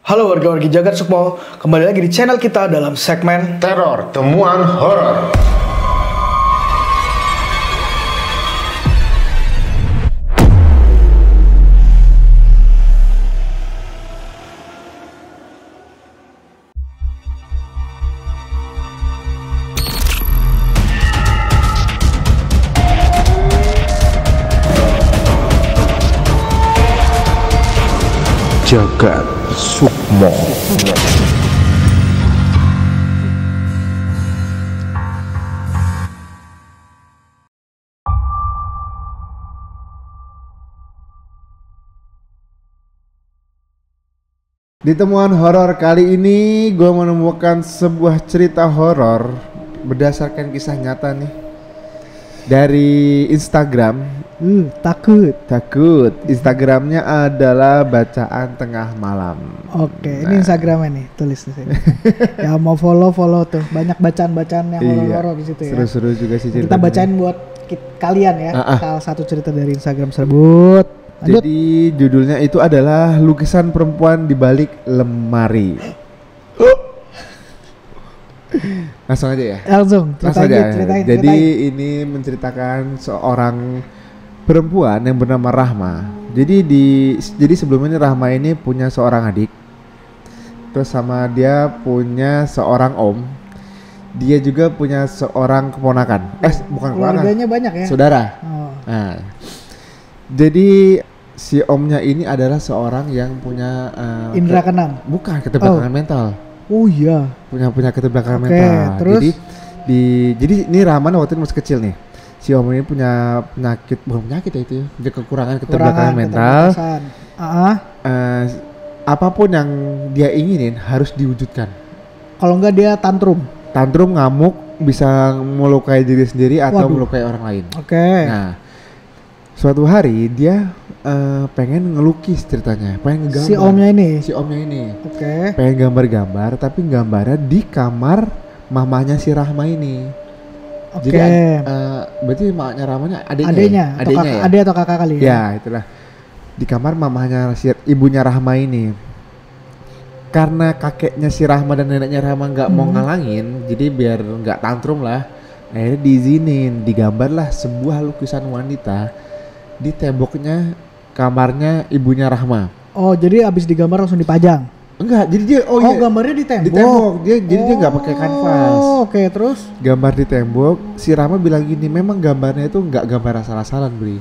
Halo warga-wargi Jagat Sukmo, kembali lagi di channel kita dalam segmen Teror Temuan Horor. Jagat Sukmo. Di temuan horor kali ini gue menemukan sebuah cerita horor berdasarkan kisah nyata nih dari Instagram. Takut. Instagramnya adalah Bacaan Tengah Malam. Oke, ini Instagramnya nih, tulis di sini. Ya mau follow tuh, banyak bacaan-bacaan yang horor-horor di situ ya. Seru-seru juga sih ceritanya. Kita bacain buat kalian ya, salah satu cerita dari Instagram tersebut. Lanjut. Jadi judulnya itu adalah lukisan perempuan di balik lemari. Langsung aja ya. Langsung ceritain. Jadi ini menceritakan seorang perempuan yang bernama Rahma. Jadi sebelumnya Rahma ini punya seorang adik. Terus sama dia punya seorang om. Dia juga punya seorang keponakan. Bukan keponakan. Keluarganya banyak ya? Saudara. Oh. Nah, jadi si omnya ini adalah seorang yang punya indra keenam. Bukan, keterbelakangan mental. Oh iya. Punya keterbelakangan mental. Terus? Jadi ini Rahman waktu itu masih kecil nih. Si om ini punya penyakit, bukan penyakit ya itu ya, punya kekurangan keterbelakangan mental. Apapun yang dia inginin harus diwujudkan. Kalau enggak dia tantrum, ngamuk, bisa melukai diri sendiri atau melukai orang lain. Oke. Nah, suatu hari dia pengen ngelukis ceritanya, pengen ngegambar. Si omnya ini. Oke. Pengen gambar-gambar, tapi gambarnya di kamar mamanya si Rahma ini. Oke. Jadi berarti mamanya Rahmanya adiknya ya? Adik atau kakak kali ya? Ya itulah. Di kamar mamanya ibunya Rahma ini. Karena kakeknya si Rahma dan neneknya Rahma nggak mau ngalangin, jadi biar nggak tantrum lah, akhirnya diizinin, digambarlah sebuah lukisan wanita di temboknya kamarnya ibunya Rahma. Oh, jadi abis digambar langsung dipajang? Enggak, jadi dia gambarnya di tembok. Di tembok. Dia nggak pakai kanvas. Oke, terus gambar di tembok. Si Rahma bilang gini, memang gambarnya itu nggak gambar asal-asalan, Bri.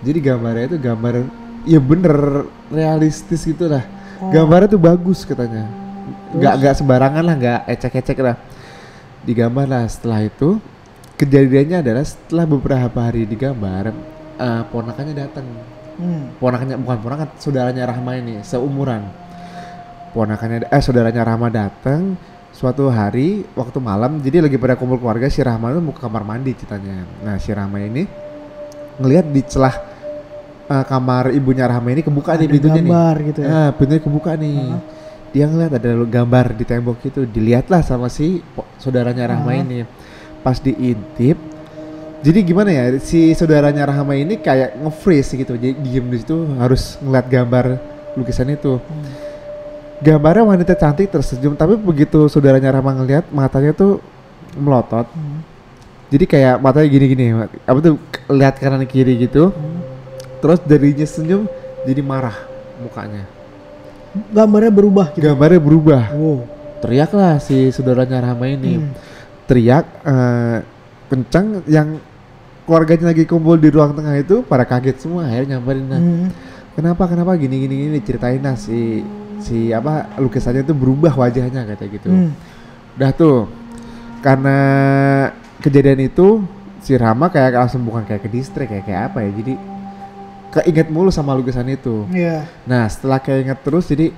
Jadi gambarnya itu gambar ya bener realistis gitu lah. Gambarnya tuh bagus katanya. Nggak sembarangan lah, nggak ecek-ecek lah. Digambar lah. Setelah itu kejadiannya adalah setelah beberapa hari digambar, ponakannya datang. Saudaranya Rahma ini seumuran. Saudaranya Rahma datang suatu hari waktu malam, jadi lagi pada kumpul keluarga. Si Rahma itu mau ke kamar mandi ceritanya. Nah, si Rahma ini ngelihat di celah kamar ibunya Rahma ini kebuka nih pintunya gitu ya? Pintunya kebuka nih. Dia ngeliat ada gambar di tembok itu, dilihatlah sama si saudaranya Rahma ini. Pas diintip, jadi gimana ya, si saudaranya Rahma ini kayak nge-freeze gitu, jadi diem di situ harus ngeliat gambar lukisan itu. Gambarnya wanita cantik tersenyum, tapi begitu saudaranya Rahma ngeliat, matanya tuh melotot. Jadi kayak matanya gini-gini, apa tuh lihat kanan kiri gitu. Terus darinya senyum jadi marah mukanya. Gambarnya berubah gitu? Gambarnya berubah. Teriaklah si saudaranya Rahma ini. Teriak kencang, yang keluarganya lagi kumpul di ruang tengah itu pada kaget semua, akhirnya nyamperin. Kenapa gini ceritain lah si lukisannya itu berubah wajahnya kata gitu. Udah tuh, karena kejadian itu si Rahma kayak langsung, bukan kayak ke distrik kayak apa ya, jadi keinget mulu sama lukisan itu. Nah, setelah keinget terus, jadi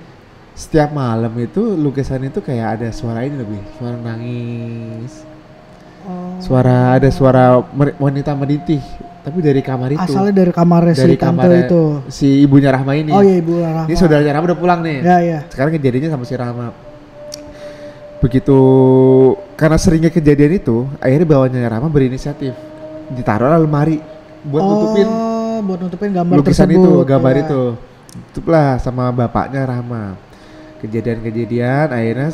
setiap malam itu lukisan itu kayak ada suara ini lebih, suara nangis. Ada suara wanita merintih, tapi dari kamar itu. Asalnya dari kamarnya si tante itu. Si ibunya Rahma ini. Oh iya, ibu Rahma. Ini saudaranya Rahma udah pulang nih. Iya. Sekarang kejadiannya sama si Rahma. Begitu, karena seringnya kejadian itu, akhirnya bawahnya Rahma berinisiatif ditaruh lemari buat nutupin gambar lukisan tersebut. Gambar itu. Tutuplah sama bapaknya Rahma. Kejadian-kejadian akhirnya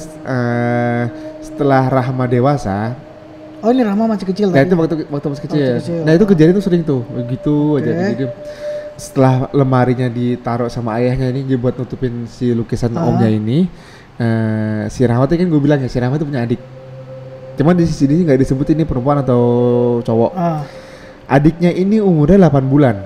setelah Rahma dewasa. Oh ini Rahma masih kecil Nah tadi. itu waktu masih kecil. Waktu kecil. Nah itu kejadian tuh sering tuh begitu aja. Oke. Jadi setelah lemarinya ditaruh sama ayahnya ini dia buat nutupin si lukisan omnya ini, si Rahma tuh kan gue bilang ya si Rahma tuh punya adik. Cuman di sini nggak disebut ini perempuan atau cowok. Adiknya ini umurnya 8 bulan.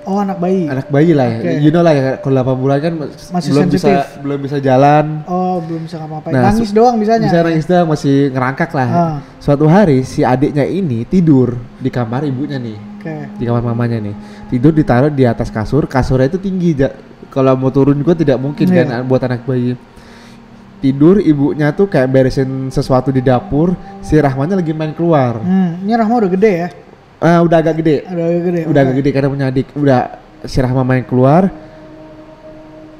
Oh anak bayi. Anak bayi lah ya. Oke. You know lah ya kalau 8 bulan kan Masih belum sensitif. belum bisa jalan. Oh belum bisa ngapa-ngapain. Nah, Nangis doang bisanya. Bisa nangis doang, masih ngerangkak lah. Suatu hari si adiknya ini tidur di kamar ibunya nih. Oke. Di kamar mamanya nih. Tidur ditaruh di atas kasur, kasurnya itu tinggi. Kalau mau turun juga tidak mungkin kan buat anak bayi. Tidur ibunya tuh kayak beresin sesuatu di dapur, si Rahmanya lagi main keluar. Ini Rahma udah gede ya? Udah agak gede. Udah agak gede karena punya adik. Udah si Rahma main keluar.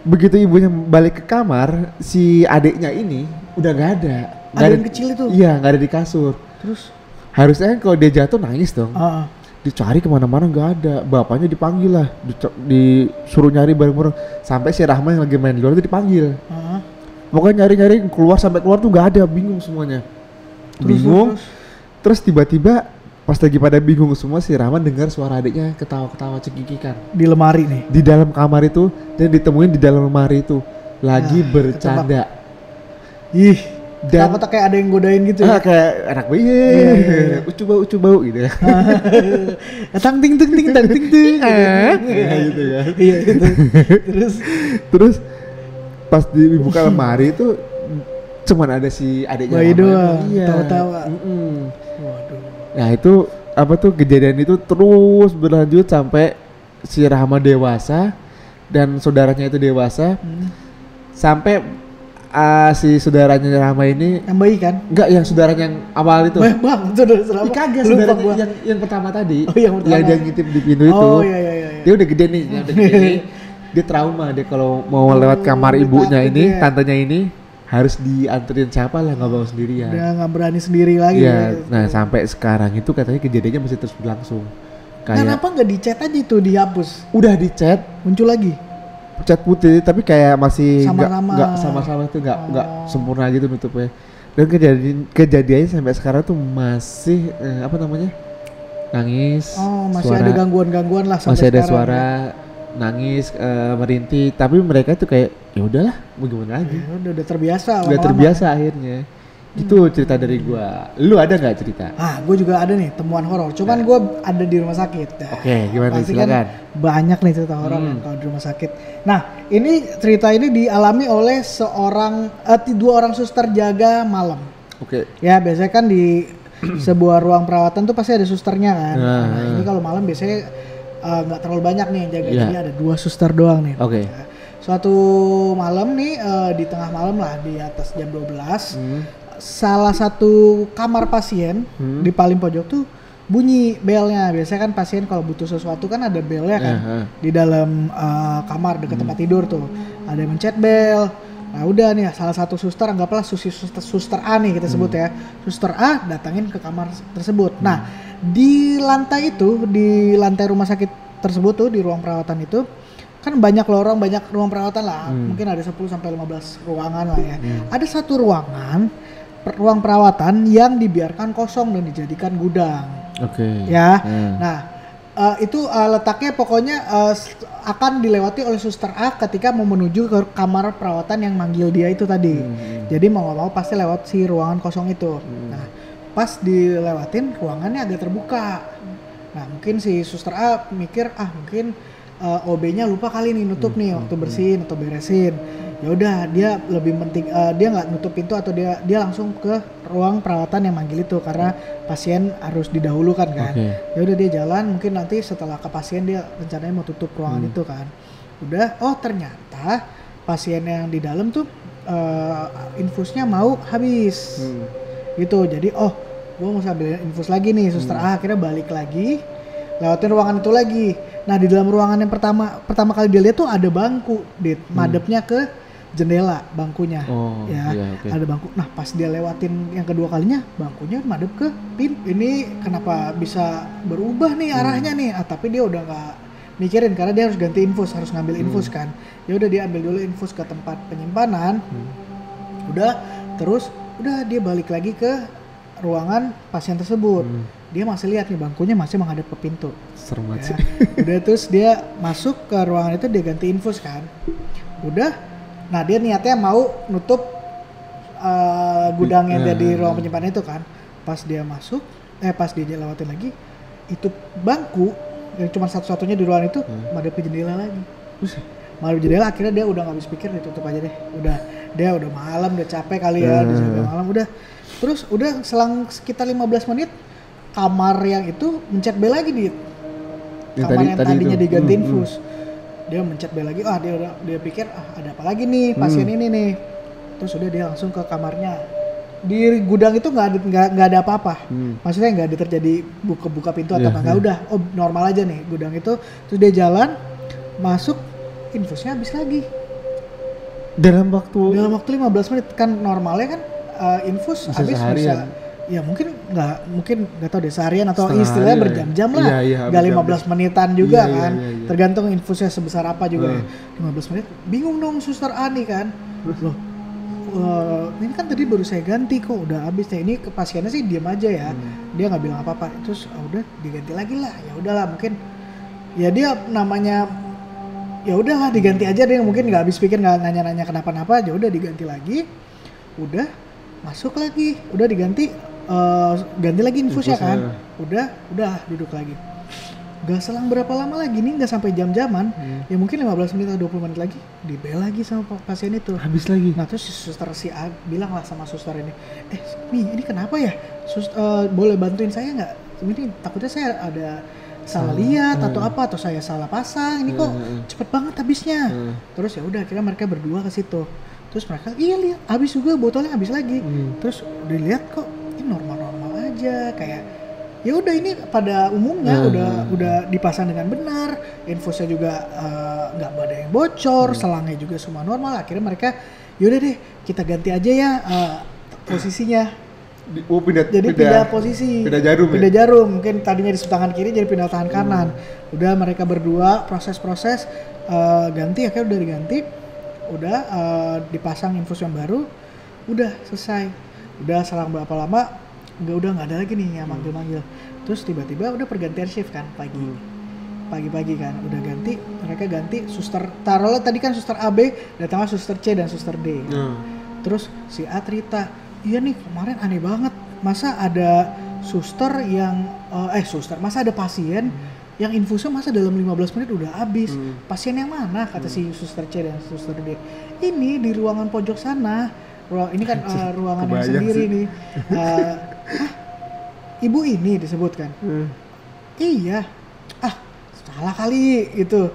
Begitu ibunya balik ke kamar, si adiknya ini udah nggak ada. Ada yang kecil itu? Iya, nggak ada di kasur. Terus? Harusnya kan kalau dia jatuh nangis dong. Dicari kemana-mana nggak ada. Bapaknya dipanggil lah, disuruh nyari bareng-bareng. Sampai si Rahma yang lagi main di luar itu dipanggil. Pokoknya nyari-nyari keluar tuh nggak ada, bingung semuanya. Terus tiba-tiba pas lagi pada bingung semua si Rahman dengar suara adiknya ketawa-ketawa cekikikan di lemari nih. Di dalam kamar itu dan ditemuin di dalam lemari itu lagi bercanda. Ih, dan apa kayak ada yang godain gitu ya? Kayak anak bayi. Ucu bau gitu. Tang ting ting ting tang ting ting. Gitu ya. Iya gitu. Terus pas dibuka lemari itu cuman ada si adiknya bayi doang, iya. tawa-tawa. Waduh. Nah itu apa tuh kejadian itu terus berlanjut sampai si Rahma dewasa dan saudaranya itu dewasa. Sampai si saudaranya Rahma ini yang bayi kan? Enggak, yang saudaranya yang awal itu. Bang, saudara kagak saudaranya yang pertama tadi. Oh, yang pertama. Yang dia ngintip di pintu itu. Oh iya. Dia udah gede nih, dia trauma dia kalau mau lewat kamar ibunya ini, tantenya ini harus dianterin siapa lah, nggak bawa sendirian. Udah nggak berani sendiri lagi. Iya. Nah sampai sekarang itu katanya kejadiannya masih terus berlangsung. Kenapa nggak dicat aja itu dihapus? Udah dicat, muncul lagi. Cat putih tapi kayak masih nggak sama-sama tuh nggak sempurna gitu nutupnya. Dan kejadiannya sampai sekarang tuh masih nangis. Masih suara, ada gangguan-gangguan lah sampai masih ada sekarang, suara nangis, merintih, tapi mereka tuh kayak ya udahlah mau gimana lagi. Udah terbiasa. Udah terbiasa akhirnya. Itu cerita dari gua. Lu ada nggak cerita? Gua juga ada nih temuan horor. Cuman gua ada di rumah sakit. Oke, gimana silakan. Kan banyak nih cerita horor kalau di rumah sakit. Nah, ini cerita ini dialami oleh dua orang suster jaga malam. Oke. Ya, biasanya kan di sebuah ruang perawatan tuh pasti ada susternya kan. Nah, ini kalau malam biasanya nggak terlalu banyak nih yang jaga. Jadi ada 2 suster doang nih. Oke. Suatu malam nih di tengah malam lah, di atas jam 12. Salah satu kamar pasien di paling pojok tuh bunyi belnya. Biasanya kan pasien kalau butuh sesuatu kan ada belnya kan di dalam kamar dekat tempat tidur tuh. Ada yang mencet bel. Nah udah nih salah satu suster, anggaplah suster A nih kita sebut ya. Suster A datangin ke kamar tersebut. Nah di lantai itu, di lantai rumah sakit tersebut tuh, di ruang perawatan itu kan banyak lorong, banyak ruang perawatan lah. Mungkin ada 10 sampai 15 ruangan lah ya. Ada satu ruang perawatan yang dibiarkan kosong dan dijadikan gudang. Oke. Ya. Nah, itu letaknya pokoknya akan dilewati oleh suster A ketika mau menuju ke kamar perawatan yang manggil dia itu tadi. Jadi mau nggak mau pasti lewat si ruangan kosong itu. Nah, pas dilewatin ruangannya agak terbuka. Nah, mungkin si suster A mikir mungkin OB-nya lupa kali nih nutup nih waktu bersihin atau beresin. Ya udah dia lebih penting dia nggak nutup pintu atau dia langsung ke ruang perawatan yang manggil itu karena pasien harus didahulukan kan. Ya udah dia jalan, mungkin nanti setelah ke pasien dia rencananya mau tutup ruangan itu kan. Udah ternyata pasien yang di dalam tuh infusnya mau habis. Gitu. Jadi gue mau sambil infus lagi nih. Suster A akhirnya balik lagi lewatin ruangan itu lagi. Nah di dalam ruangan yang pertama kali dia lihat tuh ada bangku, madepnya ke jendela bangkunya, ada bangku. Nah pas dia lewatin yang kedua kalinya, bangkunya madep ke pintu. Ini kenapa bisa berubah nih arahnya nih? Tapi dia udah mikirin karena dia harus ganti infus, harus ngambil infus kan. Ya udah dia ambil dulu infus ke tempat penyimpanan. Udah dia balik lagi ke ruangan pasien tersebut. Dia masih lihat nih bangkunya masih menghadap ke pintu. Serem banget Ya. sih. Udah terus dia masuk ke ruangan itu, dia ganti infus kan. Udah, nah dia niatnya mau nutup gudang yang ada di ruang penyimpanan itu kan. Pas dia masuk, pas dia lewatin lagi, itu bangku yang cuma satu-satunya di ruangan itu madep ke jendela lagi. Madep jendela, akhirnya dia udah nggak habis pikir, ditutup aja deh. Dia udah malam, udah capek kali ya, dijaga malam udah. Terus udah selang sekitar 15 menit kamar yang itu mencet bel lagi di kamar yang tadinya itu. diganti infus. Dia mencet bel lagi, dia pikir ada apa lagi nih pasien ini nih. Terus udah dia langsung ke kamarnya. Di gudang itu nggak ada apa-apa. Maksudnya nggak ada terjadi buka pintu atau apa, nggak udah. Oh normal aja nih gudang itu. Terus dia jalan masuk, infusnya habis lagi. Dalam waktu 15 menit kan normalnya kan infus habis bisa ya mungkin nggak tahu deh seharian atau setengah istilahnya hari berjam-jam lah. Nggak 15 menitan juga kan. Tergantung infusnya sebesar apa juga ya. 15 menit bingung dong suster Ani kan. Loh ini kan tadi baru saya ganti kok udah habis ya. Ini ke pasiennya sih diam aja ya. Dia nggak bilang apa-apa. Terus udah diganti lagi lah. Ya udahlah mungkin ya dia namanya ya udahlah diganti aja, dia mungkin nggak habis pikir, nggak nanya-nanya kenapa-napa, ya udah diganti lagi. Udah masuk lagi, udah diganti ganti lagi infusnya kan. Udah duduk lagi. Gak selang berapa lama lagi nih, gak sampai jam-jaman, ya mungkin 15 menit atau 20 menit lagi dibel lagi sama pasien itu. habis lagi. Nah terus si A bilang lah sama suster ini, ini kenapa ya? Boleh bantuin saya nggak? Ini takutnya saya ada salah lihat atau apa, atau saya salah pasang, ini kok cepet banget habisnya. Terus ya udah akhirnya mereka berdua ke situ. Terus mereka lihat habis juga, botolnya habis lagi. Terus dilihat kok ini normal-normal aja, kayak ya udah ini pada umumnya udah dipasang dengan benar, infusnya juga nggak ada yang bocor, selangnya juga semua normal. Akhirnya mereka yaudah deh kita ganti aja ya posisinya. Pindah posisi, pindah jarum. Mungkin tadinya di tangan kiri jadi pindah tangan kanan. Udah mereka berdua proses ganti, akhirnya udah diganti, udah dipasang infus yang baru, udah selesai. Udah selang berapa lama udah nggak ada lagi nih yang manggil. Terus tiba-tiba udah pergantian shift kan pagi-pagi kan udah ganti, mereka ganti suster, taruhlah tadi kan suster AB, datanglah suster C dan suster D. Terus si A cerita, iya nih kemarin aneh banget, masa ada suster yang masa ada pasien yang infusnya masa dalam 15 menit udah habis. Pasien yang mana, kata si suster C dan suster D. Ini di ruangan pojok sana. Ini kan ruangan yang sendiri nih. Ibu ini disebutkan. Iya. Salah kali itu.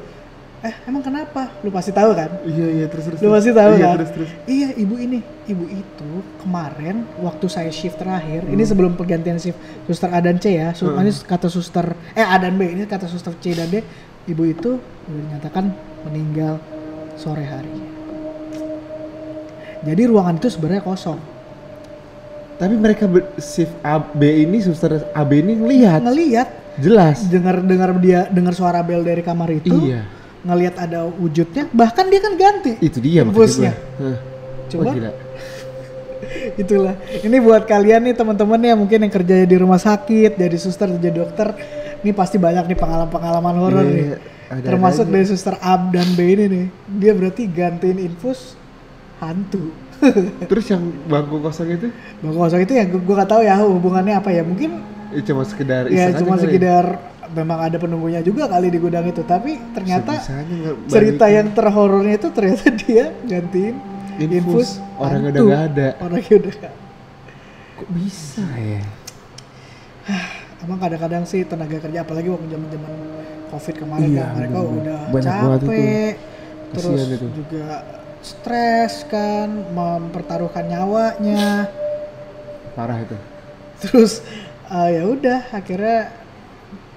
Emang kenapa? Lu pasti tahu kan? Iya terus. Lu pasti tahu kan? Terus. Iya, ibu itu kemarin waktu saya shift terakhir, ini sebelum pergantian shift suster A dan C ya. Ini kata suster A dan B, ini kata suster C dan D. Ibu itu dinyatakan meninggal sore hari. Jadi ruangan itu sebenarnya kosong. Tapi mereka shift AB ini, suster AB ini ngelihat jelas. Dengar suara bel dari kamar itu. Iya. Ngelihat ada wujudnya, bahkan dia kan ganti. Itu dia infusnya. Coba. Gila. Itulah. Ini buat kalian nih teman-teman ya, mungkin yang kerja di rumah sakit, jadi suster, jadi dokter, ini pasti banyak nih pengalaman horor nih. Termasuk dari suster A dan B ini nih. Dia berarti gantiin infus hantu. Terus yang bangku kosong itu? Bangku kosong itu ya gue gak tahu ya hubungannya apa ya. Mungkin cuma sekedar memang ada penunggunya juga kali di gudang itu, tapi ternyata cerita yang terhorornya itu ternyata dia gantiin infus orang udah gak ada. Kok bisa ya? Emang kadang-kadang sih tenaga kerja, apalagi waktu zaman COVID kemarin mereka udah capek, terus juga stres kan, mempertaruhkan nyawanya. Parah itu. Terus ya udah akhirnya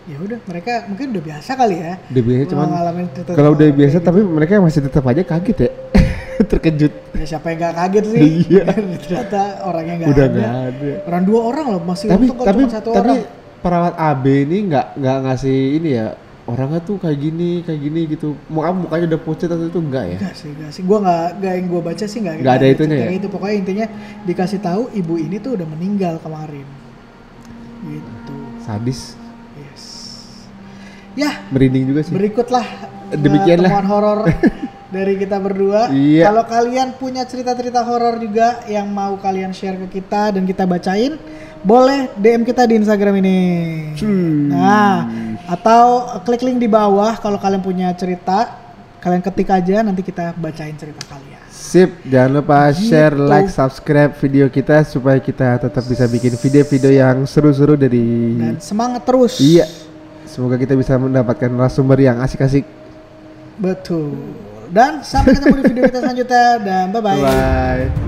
ya udah mereka mungkin udah biasa kali ya. Udah biasa, cuman kalau udah biasa tapi gitu. Mereka masih tetap aja kaget ya. Terkejut. Ya siapa yang gak kaget sih? Iya. Ternyata orangnya gak udah ada. Udah gak ada. Orang 2 orang loh, masih untung kalau cuma 1 orang. Tapi perawat AB ini nggak ngasih ini ya, orangnya tuh kayak gini gitu. Mukanya udah pucat atau itu enggak ya? Enggak sih. Gua enggak yang gua baca sih enggak ada itunya ya. Itu pokoknya intinya dikasih tahu ibu ini tuh udah meninggal kemarin. Gitu. Sadis. Yes. Ya, Merinding juga sih. berikutlah Demikianlah temuan horor dari kita berdua. Iya. Kalau kalian punya cerita-cerita horor juga yang mau kalian share ke kita dan kita bacain, boleh DM kita di Instagram ini. Nah, atau klik link di bawah kalau kalian punya cerita, kalian ketik aja nanti kita bacain cerita kalian. Sip, jangan lupa share, Gitu. like, subscribe video kita supaya kita tetap bisa bikin video-video yang seru-seru dari. Dan semangat terus. Iya. Semoga kita bisa mendapatkan narasumber yang asik-asik. Betul. Dan sampai ketemu di video kita selanjutnya dan bye-bye. Bye.